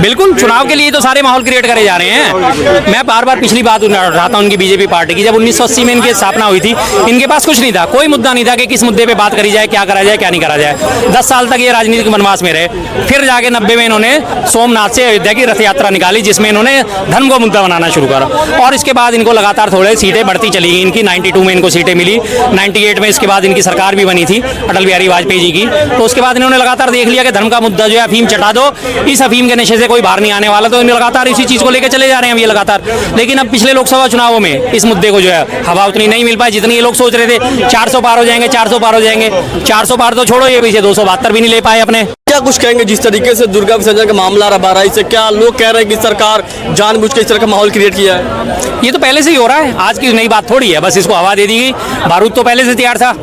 बिल्कुल, चुनाव के लिए तो सारे माहौल क्रिएट करे जा रहे हैं। मैं बार बार पिछली बात उठाता हूँ उनकी बीजेपी पार्टी की। जब 1980 में इनकी स्थापना हुई थी, इनके पास कुछ नहीं था, कोई मुद्दा नहीं था कि किस मुद्दे पे बात करी जाए, क्या करा जाए, क्या नहीं करा जाए। 10 साल तक ये राजनीतिक वनवास में रहे। फिर जाके 90 में इन्होंने सोमनाथ से अयोध्या की रथ यात्रा निकाली, जिसमें इन्होंने धर्म को मुद्दा बनाना शुरू करा। और इसके बाद इनको लगातार थोड़े सीटें बढ़ती चली गई। इनकी 92 में इनको सीटें मिली, 98 में इसके बाद इनकी सरकार भी बनी थी अटल बिहारी वाजपेयी जी की। तो उसके बाद इन्होंने लगातार देख लिया कि धर्म का मुद्दा जो है, अफीम चटा दो, इस अफीम के नशे से कोई बाहर नहीं आने वाला, तो इन्हें लगातार इसी चीज को लेकर चले जा रहे हैं ये लगातार। लेकिन अब पिछले लोकसभा चुनावों में इस मुद्दे को जो है हवा उतनी नहीं मिल पाई जितनी ये लोग सोच रहे थे। 400 पार हो जाएंगे, 400 पार हो जाएंगे। 400 पार तो छोड़ो, ये पीछे 272 भी नहीं ले पाए अपने। क्या कुछ कहेंगे जिस तरीके से दुर्गा विसर्जन का मामला रहा बाराई से, क्या लोग कह रहे हैं कि सरकार जानबूझ के इस तरह का माहौल क्रिएट किया है? ये तो पहले से ही हो रहा है, आज की नई बात थोड़ी है, बस इसको हवा दे दी गई। बारूद तो पहले से तैयार था,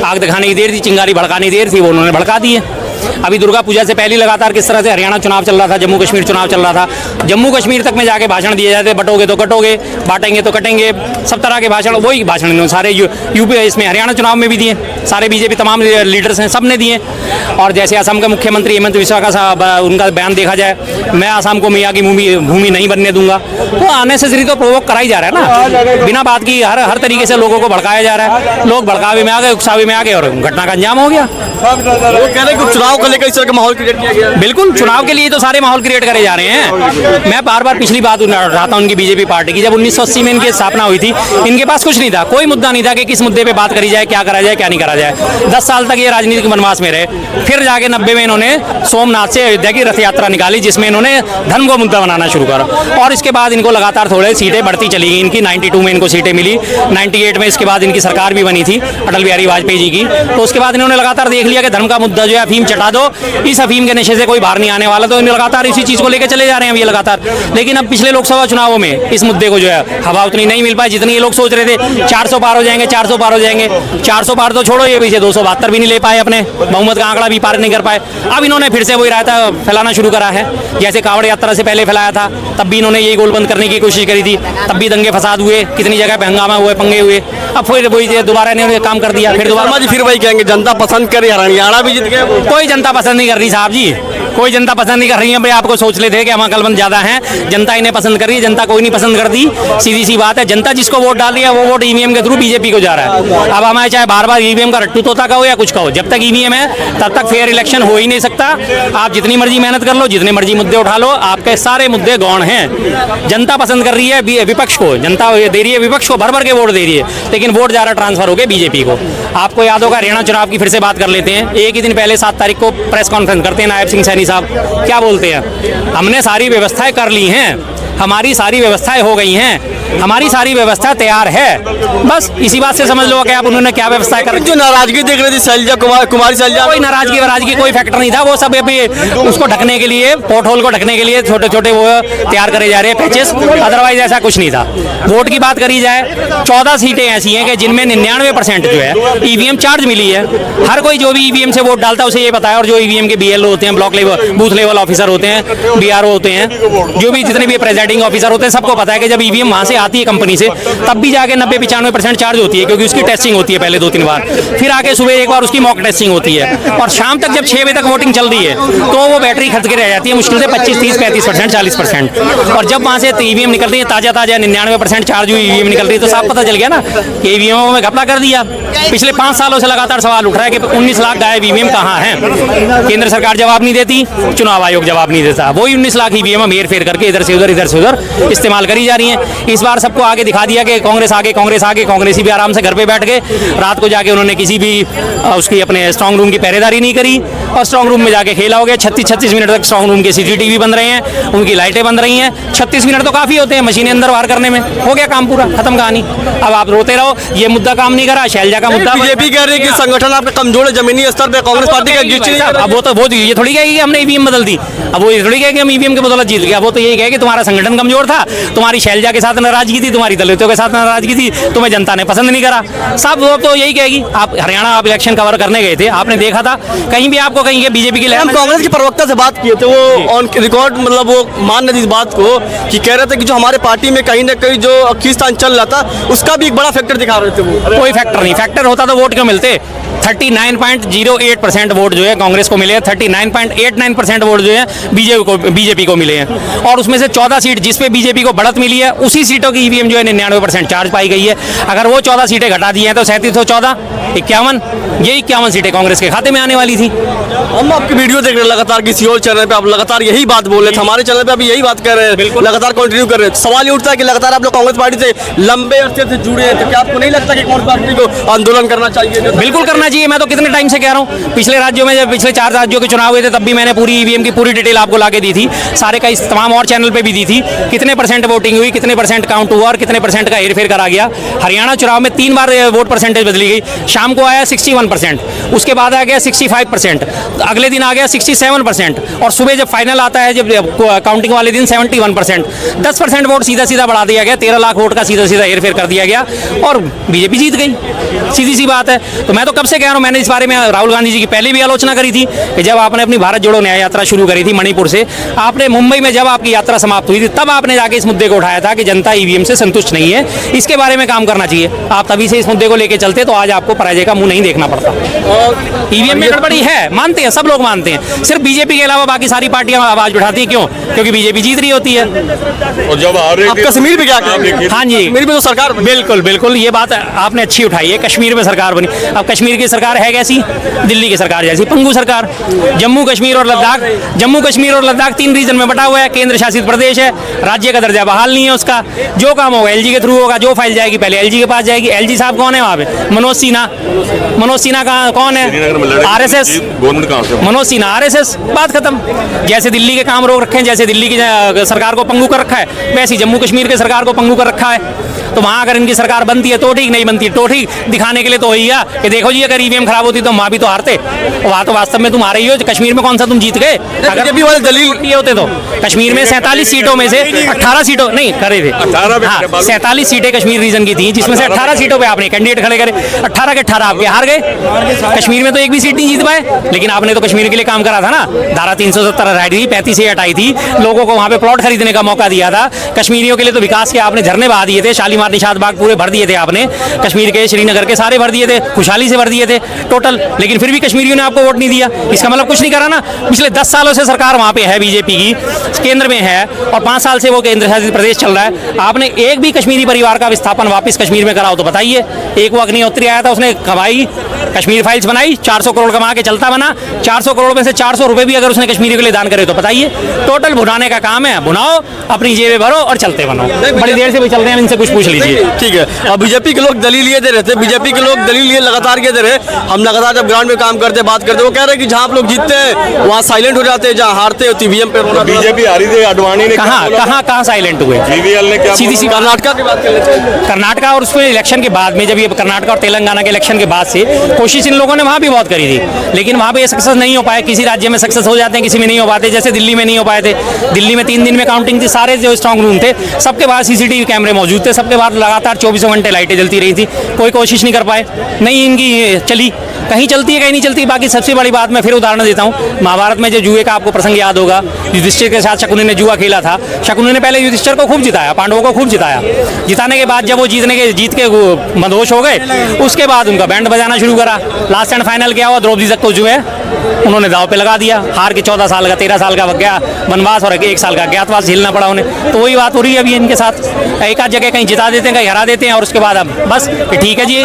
आग दिखाने की देर थी, चिंगारी भड़काने की देर थी, वो उन्होंने भड़का दी है। अभी दुर्गा पूजा से पहले लगातार किस तरह से हरियाणा चुनाव चल रहा था, जम्मू कश्मीर चुनाव चल रहा था, जम्मू कश्मीर तक में जाके भाषण दिए जाते, बटोगे तो कटोगे, बांटेंगे तो कटेंगे, सब तरह के भाषण, वही भाषण इन्होंने सारे यूपी इसमें हरियाणा चुनाव में भी दिए। सारे बीजेपी तमाम लीडर्स हैं, सब ने दिए। और जैसे असम के मुख्यमंत्री हेमंत बिस्वा का उनका बयान देखा जाए, मैं असम को मियाँ की भूमि नहीं बनने दूंगा, तो अननेसेसरी तो प्रोवोक कराई जा रहा है ना, बिना बात की हर तरीके से लोगों को भड़काया जा रहा है। लोग भड़कावे में आ गए, उकसावे में आ गए और घटना का अंजाम हो गया। वो कह रहे हैं कि चुनाव को लेकर इस तरह का माहौल क्रिएट किया गया। बिल्कुल, चुनाव के लिए तो सारे माहौल क्रिएट करे जा रहे हैं। मैं बार बार पिछली बात उठाता हूँ उनकी बीजेपी पार्टी की। जब 1980 में इनकी स्थापना हुई थी, इनके पास कुछ नहीं था, कोई मुद्दा नहीं था कि किस मुद्दे पे बात करी जाए, क्या करा जाए, क्या नहीं करा जाए। 10 साल तक ये राजनीतिक वनवास में रहे। फिर जाके 90 में इन्होंने सोमनाथ से अयोध्या की रथ यात्रा निकाली, जिसमें इन्होंने धर्म को मुद्दा बनाना शुरू करा। और इसके बाद इनको लगातार थोड़े सीटें बढ़ती चली गई। इनकी 92 में इनको सीटें मिली, 98 में इसके बाद इनकी सरकार भी बनी थी अटल बिहारी वाजपेयी जी की। तो उसके बाद इन्होंने लगातार देख लिया कि धर्म का मुद्दा जो है, अफीम चटा दो, इस अफीम के नशे से कोई बाहर नहीं आने वाला, तो इन्हें लगातार इसी चीज को लेकर चले जा रहे हैं ये लगातार। लेकिन अब पिछले लोकसभा चुनावों में इस मुद्दे को जो है हवा उतनी नहीं मिल पाई जितनी ये लोग सोच रहे थे। 400 पार हो जाएंगे, 400 पार हो जाएंगे। 400 पार तो छोड़ो, ये पीछे 272 भी नहीं ले पाए अपने, बहुमत का आंकड़ा भी पार नहीं कर पाए। अब इन्होंने फिर से वही रायता फैलाना शुरू करा है, जैसे कांवड़ यात्रा से पहले फैलाया था, तब भी इन्होंने यही गोलबंद करने की कोशिश करी थी, तब भी दंगे फसाद हुए, कितनी जगह पे हंगामा हुए, पंगे हुए। अब फिर वही दोबारा इन्होंने काम कर दिया, फिर दोबारा फिर वही कहेंगे जनता पसंद करे, हरियाणा भी जीत गया। कोई जनता पसंद नहीं कर रही साहब जी, कोई जनता पसंद नहीं कर रही है। भाई आपको सोच लेते हैं कि हम अकलमंद ज्यादा हैं, जनता इन्हें पसंद कर रही है, जनता कोई नहीं पसंद करती। सीधी सी बात है, जनता जिसको वोट डाल रही है वो वोट ईवीएम के थ्रू बीजेपी को जा रहा है। अब हमें चाहे बार बार ईवीएम का रट्टू तोता कहो या कुछ कहो, जब तक ईवीएम है तब तक फेयर इलेक्शन हो ही नहीं सकता। आप जितनी मर्जी मेहनत कर लो, जितने मर्जी मुद्दे उठा लो, आपके सारे मुद्दे गौण हैं। जनता पसंद कर रही है विपक्ष को, जनता दे रही है विपक्ष को, भर भर के वोट दे रही है, लेकिन वोट जा रहा ट्रांसफर हो गया बीजेपी को। आपको याद होगा हरियाणा चुनाव की फिर से बात कर लेते हैं। एक ही दिन पहले 7 तारीख को प्रेस कॉन्फ्रेंस करते हैं नायब सिंह सैनी साहब, क्या बोलते हैं? हमने सारी व्यवस्थाएं कर ली हैं, हमारी सारी व्यवस्थाएं हो गई हैं, हमारी सारी व्यवस्था तैयार है। बस इसी बात से समझ लो कि आप उन्होंने क्या व्यवस्थाएं कर। जो नाराजगी देख रही थी शैलजा कुमारी शैलजा, कोई नाराजगी कोई फैक्टर नहीं था, वो सब अभी उसको ढकने के लिए, पोर्ट होल को ढकने के लिए छोटे छोटे वो तैयार करे जा रहे हैं पैचेस, अदरवाइज ऐसा कुछ नहीं था। वोट की बात करी जाए, 14 सीटें ऐसी हैं कि जिनमें 99% जो है ईवीएम चार्ज मिली है। हर कोई जो भी ईवीएम से वोट डालता है उसे ये पता है, और जो ईवीएम के BLO होते हैं, block level booth level officer होते हैं, BRO होते हैं, जो भी जितने भी प्रेजाइडिंग ऑफिसर होते हैं, सबको पता है कि जब ईवीएम वहां से आती है कंपनी से, तब भी जाके 90-95% चार्ज होती है, क्योंकि उसकी टेस्टिंग होती है पहले 2-3 बार, फिर आके सुबह एक बार उसकी मॉक टेस्टिंग होती है, और शाम तक जब 6 बजे तक वोटिंग चल रही है तो वो बैटरी खर्च के रह जाती है मुश्किल से 25-30-35%, 40%। और जब वहां से ईवीएम निकलती है ताजा 99% चार्ज हुई ईवीएम निकल रही है, तो साफ पता चल गया ना कि ईवीएम में घपला कर दिया। पिछले 5 सालों से लगातार सवाल उठ रहा है कि 19 लाख गायब ईवीएम कहाँ है। केंद्र सरकार जवाब नहीं देती, चुनाव आयोग जवाब नहीं देता, वही 19 लाख ईवीएम हेर फेर करके इधर से उधर इस्तेमाल करी जा रही है। इस बार सबको आगे दिखा दिया कि कांग्रेस आगे, कांग्रेसी भी आराम से घर पे बैठ गए। रात को जाके उन्होंने किसी भी उसकी अपने स्ट्रांग रूम की पहरेदारी नहीं करी, और स्ट्रांग रूम में जाके खेला हो गया। 36 मिनट तक स्ट्रांग रूम के CCTV बंद रहे हैं, उनकी लाइटें बंद रही हैं। 36 मिनट तो काफी होते हैं मशीनें अंदर बाहर करने में, हो गया काम पूरा, खत्म कहानी। अब आप रोते रहो, ये मुद्दा काम नहीं करा, शैलजा का मुद्दा। बीजेपी कह रही है कि संगठन आपका कमजोर है जमीनी स्तर पे, कांग्रेस पार्टी का अब वो ये थोड़ी कहेगी कि हमने ईवीएम बदल दी, अब वो ये थोड़ी कहेगी हम ईवीएम के बदौलत जीत गया। वो तो यही कहे कि तुम्हारा संगठन कमजोर था, तुम्हारी शैलजा के साथ नाराजगी थी, तुम्हारी दलितों के साथ नाराजगी थी, तुम्हें जनता ने पसंद नहीं करा। सब वो तो यही कहेगी। आप हरियाणा आप इलेक्शन कवर करने गए थे, आपने देखा था कहीं भी आपको कहीं बीजेपी की हम कांग्रेस के प्रवक्ता से बात किए थे, वो ऑन रिकॉर्ड मतलब वो मान रहे इस बात को कि कह रहे थे कि जो हमारे पार्टी में कहीं ना कहीं जो खींचतान चल रहा था उसका भी एक बड़ा फैक्टर दिखा रहे थे। वो कोई फैक्टर नहीं, फैक्टर होता तो वोट क्यों मिलते? 39.08% वोट जो है कांग्रेस को मिले हैं, 39.89% वोट जो है बीजेपी को मिले हैं। और उसमें से 14 सीट जिस पे बीजेपी को बढ़त मिली है, उसी सीटों की ईवीएम जो है 99% चार्ज पाई गई है। अगर वो 14 सीटें घटा दी हैं तो 3714 51, ये 51 सीटें कांग्रेस के खाते में आने वाली थी। हम आपकी वीडियो देख रहे हैं लगातार, किसी और चैनल पे आप लगातार यही बात बोल रहे थे, हमारे चैनल पे अभी यही बात कर रहे हैं, लगातार कंटिन्यू कर रहे हैं। सवाल ये उठता है कि लगातार आप लोग कांग्रेस पार्टी से लंबे अरसे से जुड़े हैं, तो क्या आपको नहीं लगता कि कांग्रेस पार्टी को आंदोलन करना चाहिए? बिल्कुल करना चाहिए। मैं तो कितने टाइम से कह रहा हूँ, पिछले राज्यों में जब पिछले 4 राज्यों के चुनाव हुए थे तब भी मैंने पूरी ईवीएम की पूरी डिटेल आपको लाके दी थी, सारे का इस तमाम और चैनल पे भी दी थी, कितने परसेंट वोटिंग हुई, कितने परसेंट काउंट हुआ और कितने परसेंट का हेरफेर करा गया। हरियाणा चुनाव में 3 बार वोट परसेंटेज बदली गई, शाम को आया 61%, उसके बाद आ गया 65%, अगले दिन आ गया 67% और सुबह जब फाइनल आता है, जब काउंटिंग वाले दिन 71%। 10% वोट सीधा सीधा बढ़ा दिया गया, 13 लाख वोट का सीधा सीधा हेरफेर कर दिया गया और बीजेपी जीत गई। सीधी सी बात है। तो मैं तो कब से कह रहा हूँ, मैंने इस बारे में राहुल गांधी जी की पहले भी आलोचना करी थी कि जब आपने अपनी भारत जोड़ो न्याय यात्रा शुरू करी थी मणिपुर से, आपने मुंबई में जब आपकी यात्रा समाप्त हुई थी तब आपने जाके इस मुद्दे को उठाया था कि जनता ईवीएम से संतुष्ट नहीं है, इसके बारे में काम करना चाहिए। आप तभी से इस मुद्दे को लेकर चलते तो आज आपको पराजय का मुंह नहीं देखना पड़ता। ईवीएम में गड़बड़ी है, मानते हैं, सब लोग मानते हैं, सिर्फ बीजेपी के अलावा बाकी सारी पार्टियां आवाज उठाती हैं। क्यों? क्योंकि बीजेपी जीत रही होती है। और जब आप कश्मीर पे क्या करेंगे? हाँ जी, कश्मीर में तो सरकार बिल्कुल बिल्कुल, ये बात आपने अच्छी उठाई है। कश्मीर में सरकार बनी, अब कश्मीर की सरकार है कैसी? दिल्ली की सरकार जैसी, पंगु सरकार। जम्मू कश्मीर और लद्दाख 3 रीजन में बटा हुआ है, केंद्र शासित प्रदेश है, राज्य का दर्जा बहाल नहीं है उसका। जो काम होगा एलजी के थ्रू होगा, जो फाइल जाएगी पहले एलजी के पास जाएगी। एलजी साहब कौन है वहाँ पे? मनोज सिन्हा कौन है? आरएसएस। मनोज सिन्हा आरएसएस, बात खत्म। जैसे दिल्ली के काम रोक रखे हैं, जैसे दिल्ली की सरकार को पंगु कर रखा है, वैसे जम्मू कश्मीर की सरकार को पंगु कर रखा है। तो वहाँ अगर इनकी सरकार बनती है तो ठीक, नहीं बनती तो ठीक, दिखाने के लिए तो वही है कि देखो जी अगर ईवीएम खराब होती तो वहाँ भी तो हारते, वहाँ तो वास्तव में तुम हारे ही हो। कश्मीर में कौन सा तुम जीत गए? अगर भी वाले दलील ये होते तो कश्मीर में 47 सीटों में से 18 सीटों नहीं करे थे, हाँ 47 सीटें कश्मीर रीजन की थी, जिसमें से 18 सीटों पे आपने कैंडिडेट खड़े करे, 18 के 18 आपके हार गए। कश्मीर में तो एक भी सीट नहीं जीत पाए, लेकिन आपने तो कश्मीर के लिए काम करा था ना। धारा 370 हटाई थी, 35 से हटाई थी, लोगों को वहाँ पे प्लॉट खरीदने का मौका दिया था। कश्मीरियों के लिए तो विकास के आपने झरने बहा दिए थे, शालीमार निशात बाग पूरे भर दिए थे आपने, कश्मीर के श्रीनगर के सारे भर दिए थे, खुशहाली से भर दिए थे टोटल, लेकिन फिर भी कश्मीरियों ने आपको वोट नहीं दिया। इसका मतलब कुछ नहीं करा ना। पिछले 10 सालों से सरकार वहाँ पे है, बीजेपी की केंद्र में है और 5 साल से वो केंद्र शासित प्रदेश चल रहा है। आपने एक भी कश्मीरी परिवार का विस्थापन वापस कश्मीर में कराओ तो बताइए। एक वो अग्निहोत्री आया था, उसने कमाई कश्मीर फाइल्स बनाई, 400 करोड़ कमा के चलता बना, 400 करोड़ में से 400 रुपए भी अगर उसने कश्मीरी के लिए दान करे तो बताइए। टोटल भुनाने का काम है, भुनाओ, अपनी जेबें भरो और चलते बनो। बड़ी देर से भी चल रहे हैं, इनसे कुछ पूछ लीजिए। ठीक है, अब बीजेपी के लोग दलील ये दे रहे थे, बीजेपी के लोग दलील ये लगातार ये दे रहे, हम लगातार जब ग्राउंड में काम करते बात करते, वो कह रहे हैं कि जहाँ आप लोग जीतते हैं वहाँ साइलेंट हो जाते हैं, जहाँ हारते हो ईवीएम पे बीजेपी हारी थी। अडवाणी ने कहाँ साइलेंट हुए? बीवीएल ने क्या? सीधी सी कर्नाटका की बात कर लेते हैं। कर्नाटका और उसमें इलेक्शन के बाद में, जब ये कर्नाटका और तेलंगाना के इलेक्शन के बाद से कोशिश इन लोगों ने वहाँ भी बहुत करी थी, लेकिन वहाँ पे ये सक्सेस नहीं हो पाए। किसी राज्य में सक्सेस हो जाते हैं, किसी में नहीं हो पाते। जैसे दिल्ली में नहीं हो पाए थे, दिल्ली में 3 दिन में काउंटिंग थी, सारे जो स्ट्रांग रूम थे सबके बाद सीसीटीवी कैमरे मौजूद थे, सबके बाद लगातार 24 घंटे लाइटें जलती रही थी, कोई कोशिश नहीं कर पाए, नहीं इनकी चली, कहीं चलती है कहीं नहीं चलती। बाकी सबसे बड़ी बात मैं फिर उदाहरण देता हूँ, महाभारत में जो जुए का आपको प्रसंग याद होगा, युधिष्ठिर के साथ शकुनी ने जुआ खेला था। शकुनी ने पहले युधिष्ठिर को खूब जिताया, पांडवों को खूब जिताया। जिताने के बाद जब वो जीत के मदहोश हो गए, उसके बाद उनका बैंड बजाना शुरू करा। लास्ट एंड फाइनल क्या हुआ? द्रौपदी तक को जो है उन्होंने दाव पे लगा दिया। हार के 14 साल का 13 साल का गया वनवास और 1 साल का ज्ञातवास झेलना पड़ा उन्हें। तो वही बात हो रही है अभी इनके साथ, एक आध जगह कहीं जिता देते हैं, कहीं हरा देते हैं और उसके बाद अब बस ठीक है जी।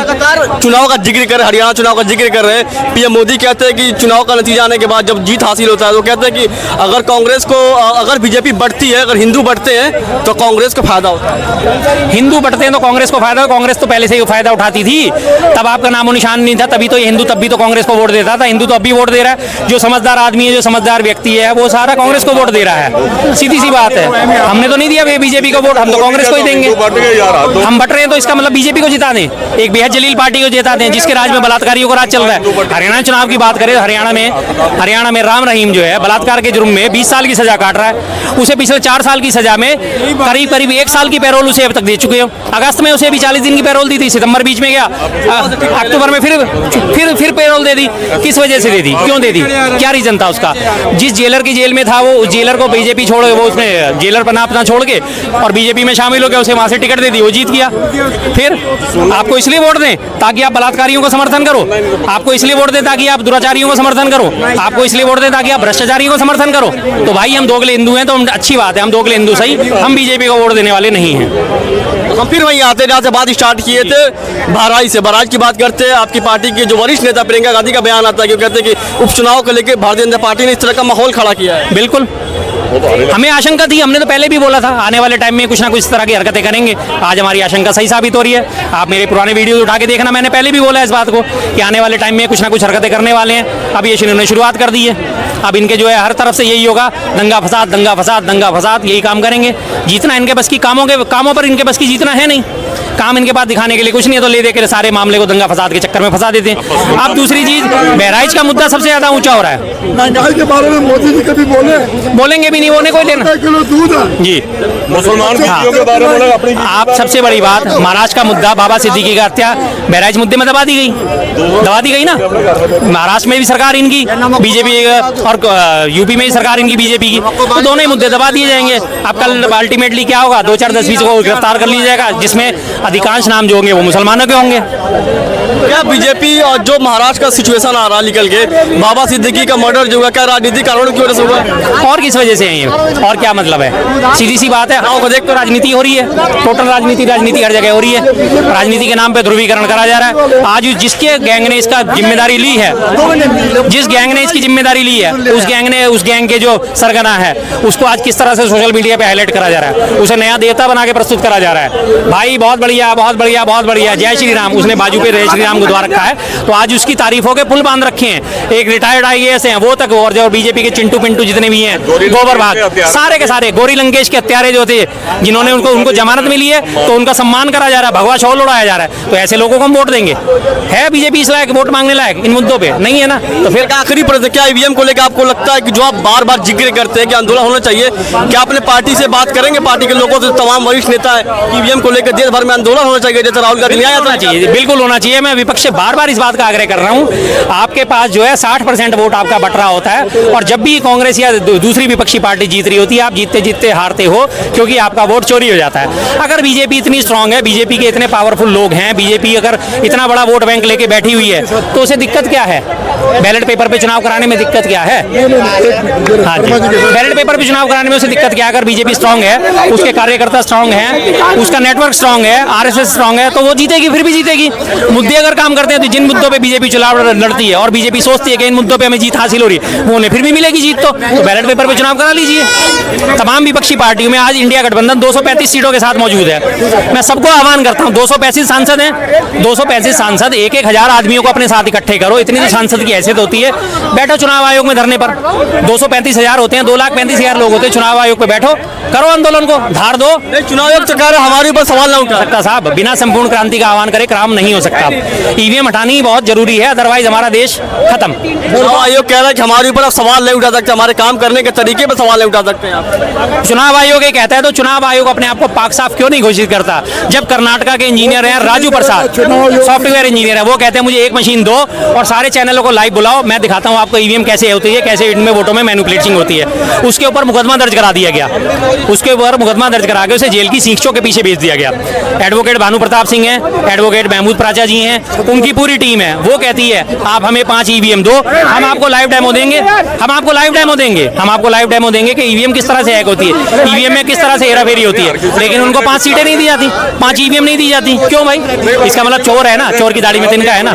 चुनाव का जिक्र कर, हरियाणा चुनाव का जिक्र कर रहे हैं, पीएम मोदी कहते हैं कि चुनाव का नतीजा आने के बाद जब जीत हासिल होता है तो कहते हैं कि अगर कांग्रेस को, अगर बीजेपी बढ़ती है, अगर हिंदू बढ़ते हैं तो कांग्रेस को फायदा होता है। हिंदू बढ़ते हैं तो कांग्रेस को फायदा, कांग्रेस तो पहले से ही फायदा उठाती थी, तब आपका नामो निशान नहीं था, तभी तो ये हिंदू तब भी तो कांग्रेस को वोट देता था। हिंदू तो अब भी वोट दे रहा है, जो समझदार आदमी है, जो समझदार व्यक्ति है, वो सारा कांग्रेस को वोट दे रहा है। सीधी सी बात है, हमने तो नहीं दिया बीजेपी को वोट, हम तो कांग्रेस को ही देंगे। हम बट रहे हैं तो इसका मतलब बीजेपी को जिता दें, एक बेहद जलील पार्टी को जिता दें जिसके राज में बलात्कारियों का राज चल रहा है। हरियाणा चुनाव की बात करें, हरियाणा में राम रहीम जो है बलात्कार के जुर्म में 20 साल की सजा काट रहा है। उसे पिछले 4 साल की सजा में करीब 1 साल की पैरोल उसे अब तक दे चुके हो। अगस्त में उसे भी 40 दिन की पैरोल दी थी, सितंबर बीच में गया, अक्टूबर में फिर पैरोल दे दी। किस वजह से दे दी, क्यों दे दी, क्या रीजन था उसका? जिस जेलर की जेल में था वो, उस जेलर को बीजेपी छोड़, वो उसने जेलर पर अपना छोड़ के और बीजेपी में शामिल हो गया, उसे वहां से टिकट दे दिए, वो जीत गया। फिर आपको इसलिए वोट दें ताकि आप बलात्कारियों को समर्थन करो, आपको इसलिए वोट दें ताकि आप दुराचारियों को समर्थन करो, आपको इसलिए वोट दें ताकि आप भ्रष्टाचारियों को समर्थन करो। तो भाई हम दोगले हिंदू हैं, तो हम अच्छी बात है, हम दोगले हिंदू सही, हम बीजेपी को वोट देने वाले नहीं हैं। हम फिर वहीं आते जहाँ से बात स्टार्ट किए थे, बहराइच से। बहराइच की बात करते हैं, आपकी पार्टी के जो वरिष्ठ नेता प्रियंका गांधी का बयान आता है, क्यों कहते हैं कि उपचुनाव को लेकर भारतीय जनता पार्टी ने इस तरह का माहौल खड़ा किया है। बिल्कुल, हमें आशंका थी, हमने तो पहले भी बोला था आने वाले टाइम में कुछ ना कुछ इस तरह की हरकतें करेंगे। आज हमारी आशंका सही साबित हो रही है। आप मेरे पुराने वीडियो उठा के देखना, मैंने पहले भी बोला इस बात को कि आने वाले टाइम में कुछ ना कुछ हरकतें करने वाले हैं। अब ये इन्होंने शुरुआत कर दी है। अब इनके जो है हर तरफ से यही होगा, दंगा फसाद दंगा फसाद दंगा फसाद, यही काम करेंगे। जीतना इनके बस की कामों पर इनके बस की जीतना है नहीं, काम इनके पास दिखाने के लिए कुछ नहीं है, तो ले दे के सारे मामले को दंगा फसाद के चक्कर में फंसा देते हैं। अब दूसरी चीज, बहराइच का मुद्दा सबसे ज्यादा ऊंचा हो रहा है। महंगाई के बारे में मोदी जी कभी बोलेंगे भी नहीं, बोलने कोई लेना किलो दूध है जी। मुसलमान बेटियों के बारे में अपनी आप सबसे बड़ी बात, महाराष्ट्र का मुद्दा, बाबा सिद्दीकी का हत्या बहराइच मुद्दे में दबा दी गई ना। महाराष्ट्र में भी सरकार इनकी बीजेपी और यूपी में भी सरकार इनकी बीजेपी की, तो दोनों ही मुद्दे दबा दिए जाएंगे। अब कल अल्टीमेटली क्या होगा, 2 4 10 20 को गिरफ्तार कर लिया जाएगा, जिसमें अधिकांश नाम जो होंगे वो मुसलमानों के होंगे। क्या बीजेपी और जो महाराष्ट्र का सिचुएशन आ रहा निकल के, बाबा सिद्दीकी का मर्डर जो हुआ, क्या राजनीतिक कारणों की वजह से हुआ? और किस वजह से है ये, और क्या मतलब है? सीधी सी बात है, गाँव को देख तो राजनीति हो रही है, टोटल राजनीति हर जगह हो रही है। राजनीति के नाम पे ध्रुवीकरण करा जा रहा है। आज जिसके गैंग ने इसका जिम्मेदारी ली है, जिस गैंग ने इसकी जिम्मेदारी ली है, उस गैंग के जो सरगना है, उसको आज किस तरह से सोशल मीडिया पे हाईलाइट करा जा रहा है, उसे नया देवता बना के प्रस्तुत करा जा रहा है। भाई बहुत बढ़िया बहुत बढ़िया बहुत बढ़िया, जय श्री राम, उसने बाजू पे जय श्री राम गुरुद्वारा रखा है, तो आज उसकी तारीफों के पुल बांध रखे हैं। एक रिटायर्ड IAS हैं वो तक, और जो बीजेपी के चिंटू पिंटू जितने भी हैं, गोबर भाग, सारे के सारे गौरी लंकेश के हत्यारे जो थे, जिन्होंने उनको जमानत मिली है, तो उनका सम्मान करा जा रहा है, भगवा शॉल उड़ाया जा रहा है। तो ऐसे लोगों को हम वोट देंगे? है बीजेपी इस लायक वोट मांगने लायक इन मुद्दों पे? नहीं है ना। तो फिर आखिरी प्रश्न, क्या ईवीएम को लेकर आपको लगता है कि जो आप बार बार जिक्र करते हैं कि आंदोलन होना चाहिए, क्या अपने पार्टी से बात करेंगे, पार्टी के लोगों से, तमाम वरिष्ठ नेता है, ईवीएम को लेकर देश भर में आंदोलन होना चाहिए, जैसे राहुल गांधी न्याय होना चाहिए? बिल्कुल होना चाहिए। मैं विपक्ष से बार बार इस बात का आग्रह कर रहा हूँ। आपके पास जो है 60% वोट आपका बट रहा होता है, और जब भी कांग्रेस या दूसरी विपक्षी पार्टी जीत रही होती है, आप जीतते जीतते हारते हो, क्योंकि आपका वोट चोरी हो जाता है। अगर बीजेपी इतनी स्ट्रांग है, बीजेपी के इतने पावरफुल लोग हैं, बीजेपी अगर इतना बड़ा वोट बैंक लेके बैठी हुई है, तो उसे दिक्कत क्या है? बैलेट पेपर पे चुनाव कराने में दिक्कत क्या है? हाँ जी, बैलेट पेपर पे चुनाव कराने में उसे दिक्कत क्या है? अगर बीजेपी स्ट्रांग है, उसके कार्यकर्ता स्ट्रांग हैं, उसका नेटवर्क स्ट्रांग है, RSS स्ट्रांग है, तो वो जीतेगी, फिर भी जीतेगी। मुद्दे अगर काम करते हैं, तो जिन मुद्दों पे बीजेपी चुनाव लड़ती है और बीजेपी सोचती है कि इन मुद्दों पे हमें जीत हासिल हो रही है, वो उन्हें फिर भी मिलेगी जीत, तो बैलेट पेपर पे चुनाव करा लीजिए। तमाम विपक्षी पार्टियों में आज इंडिया गठबंधन 235 सीटों के साथ मौजूद है। मैं सबको आह्वान करता हूँ, 235 सांसद हैं, 235 सांसद, 1,000 आदमियों को अपने साथ इकट्ठे करो, इतनी तो सांसद की हैसियत होती है। बैठो चुनाव आयोग में धरने पर, 235,000 होते हैं, 2,35,000 लोग होते हैं, चुनाव आयोग पे बैठो, करो आंदोलन को, धार दो। चुनाव आयोग तो कह रहे हमारे ऊपर सवाल ना उठा सकता साहब, बिना संपूर्ण क्रांति का आह्वान करे काम नहीं हो सकता। ईवीएम हटानी बहुत जरूरी है, अदरवाइज हमारा देश खत्म। चुनाव आयोग कह रहा है कि हमारे ऊपर आप सवाल नहीं उठा सकते, हमारे काम करने के तरीके पर सवाल नहीं उठा सकते हैं आप। चुनाव आयोग ये कहता है, तो चुनाव आयोग अपने आप को पाक साफ क्यों नहीं घोषित करता? जब कर्नाटका के इंजीनियर हैं राजू प्रसाद, सॉफ्टवेयर इंजीनियर है, वो कहते हैं मुझे एक मशीन दो और सारे चैनलों को लाइव बुलाओ, मैं दिखाता हूँ आपको ईवीएम कैसे होती है, कैसे इनमें वोटों में मैनिपुलेटिंग होती है। उसके ऊपर मुकदमा दर्ज करा दिया गया, उसके ऊपर मुकदमा दर्ज करा के उसे जेल की सींचों के पीछे भेज दिया गया। एडवोकेट भानु प्रताप सिंह है, एडवोकेट महमूद प्राचा जी हैं, उनकी पूरी टीम है, वो कहती है आप हमें 5 ईवीएम दो, हम आपको लाइव डेमो देंगे, हम आपको लाइव डेमो देंगे, हम आपको लाइव डेमो देंगे कि ईवीएम किस तरह से हैक होती है, ईवीएम में किस तरह से हेराफेरी होती है। लेकिन उनको 5 सीटें नहीं दी जाती, 5 ईवीएम नहीं दी जाती। क्यों भाई? इसका मतलब चोर है ना, चोर की दाढ़ी में तिनका है ना।